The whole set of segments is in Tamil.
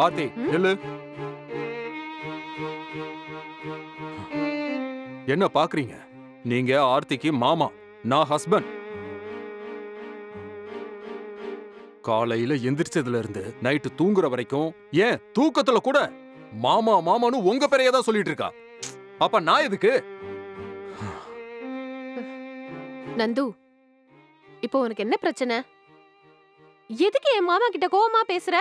ஆர்த்தி நில்லு. என்ன பாக்குறீங்க? நீங்க ஆர்த்திக்கு மாமா, நான் ஹஸ்பண்ட். காலையில எந்திரிச்சதுல இருந்து நைட்டு தூங்குற வரைக்கும், ஏன் தூக்கத்துல கூட மாமா மாமான்னு உங்க பேரையே தான் சொல்லிட்டு இருக்கா. அப்ப நான் எதுக்கு? நந்து, இப்போ உனக்கு என்ன பிரச்சனை? எதுக்கு என் மாமா கிட்ட கோவமா பேசுற?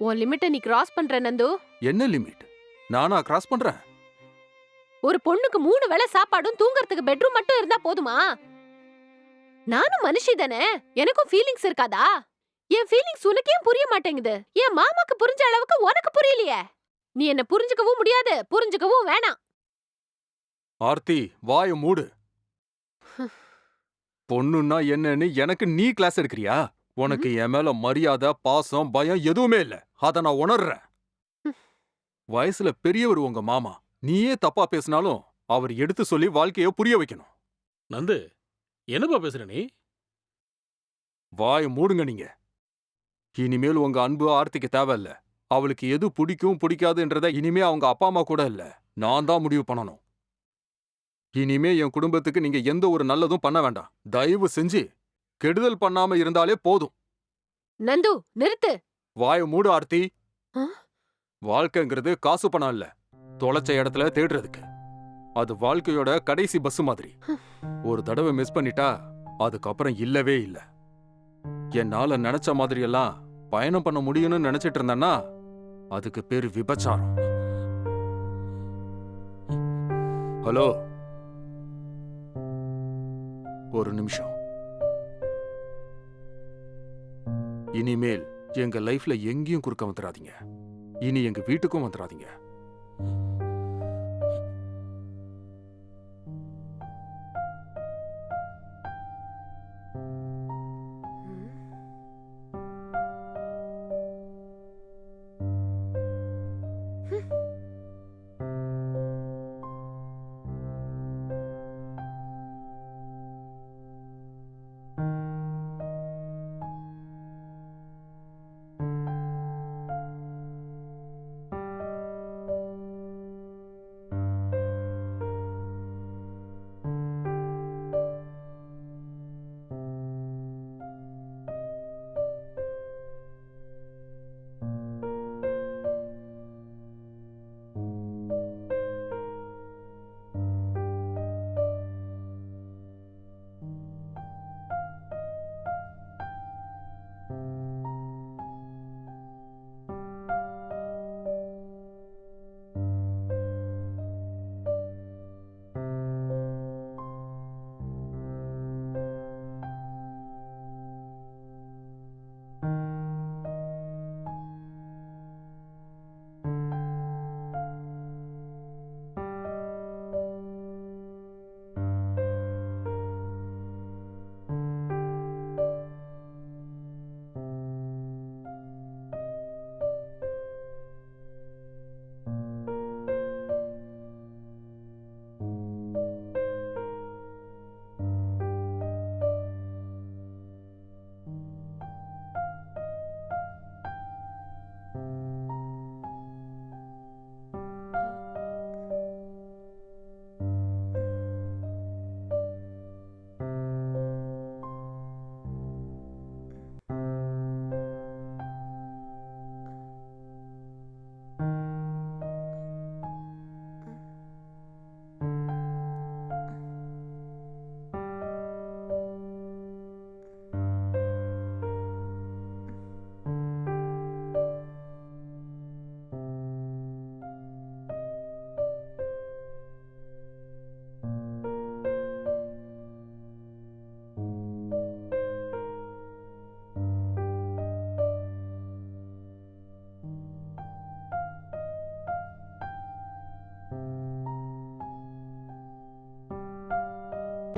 உன் லிமிட்ட நீ கிராஸ் பண்ற நந்து. என்ன லிமிட்? நானா கிராஸ் பண்றேன்? ஒரு பொண்ணுக்கு 3 வேளை சாப்பாடும் தூங்கறதுக்கு பெட்ரூம் மட்டும் இருந்தா போதுமா? நானும் மனுஷி தானே, எனக்கும் ஃபீலிங்ஸ் இருக்காதா? என் ஃபீலிங்ஸ் உனக்கு ஏன் புரிய மாட்டேங்குது? என் மாமாக்கு புரிஞ்ச அளவுக்கு உனக்கு புரியலையே. நீ என்ன புரிஞ்சுக்கவும் முடியாது, புரிஞ்சுக்கவும் வேணாம். ஆர்த்தி வாய மூடு. பொண்ணுன்னா என்னன்னு எனக்கு நீ கிளாஸ் எடுக்கிறியா? உனக்கு என் மேல மரியாதை, பாசம், பயம் எதுவுமே இல்ல. அத நான் உணர்றேன். வயசுல பெரியவர் உங்க மாமா. நீயே தப்பா பேசினாலும் அவர் எடுத்து சொல்லி வாழ்க்கைய புரிய வைக்கணும். நந்து, என்னப்பா பேசுற நீ? வாய மூடுங்க நீங்க. இனிமேல் உங்க அன்பு ஆர்த்திக்கு தேவையில்ல. அவளுக்கு எது பிடிக்கும் பிடிக்காதுன்றத இனிமே அவங்க அப்பா அம்மா கூட இல்ல, நான் தான் முடிவு பண்ணணும். இனிமே என் குடும்பத்துக்கு நீங்க எந்த ஒரு நல்லதும் பண்ண வேண்டாம். தயவு செஞ்சு கெடுதல் பண்ணாம இருந்தாலே போதும். நந்து, நிறுத்து. வாய மூடு ஆர்த்தி. ஆ? வாழ்க்கைங்கிறது காசு பணம் இல்ல, தொலைச்ச இடத்துல தேடுறதுக்கு. அது வாழ்க்கையோட கடைசி பஸ் மாதிரி. ஒரு தடவை மிஸ் பண்ணிட்டா அதுக்கப்புறம் இல்லவே இல்ல. என்னால நினைச்ச மாதிரி எல்லாம் பயணம் பண்ண முடியும்னு நினைச்சிட்டு இருந்தேன்னா அதுக்கு பேரு விபச்சாரம். ஹலோ, ஒரு நிமிஷம். இனிமேல் எங்க லைஃப்ல எங்கேயும் குறுக்க வந்துடாதீங்க. இனி எங்க வீட்டுக்கும் வந்துடாதீங்க.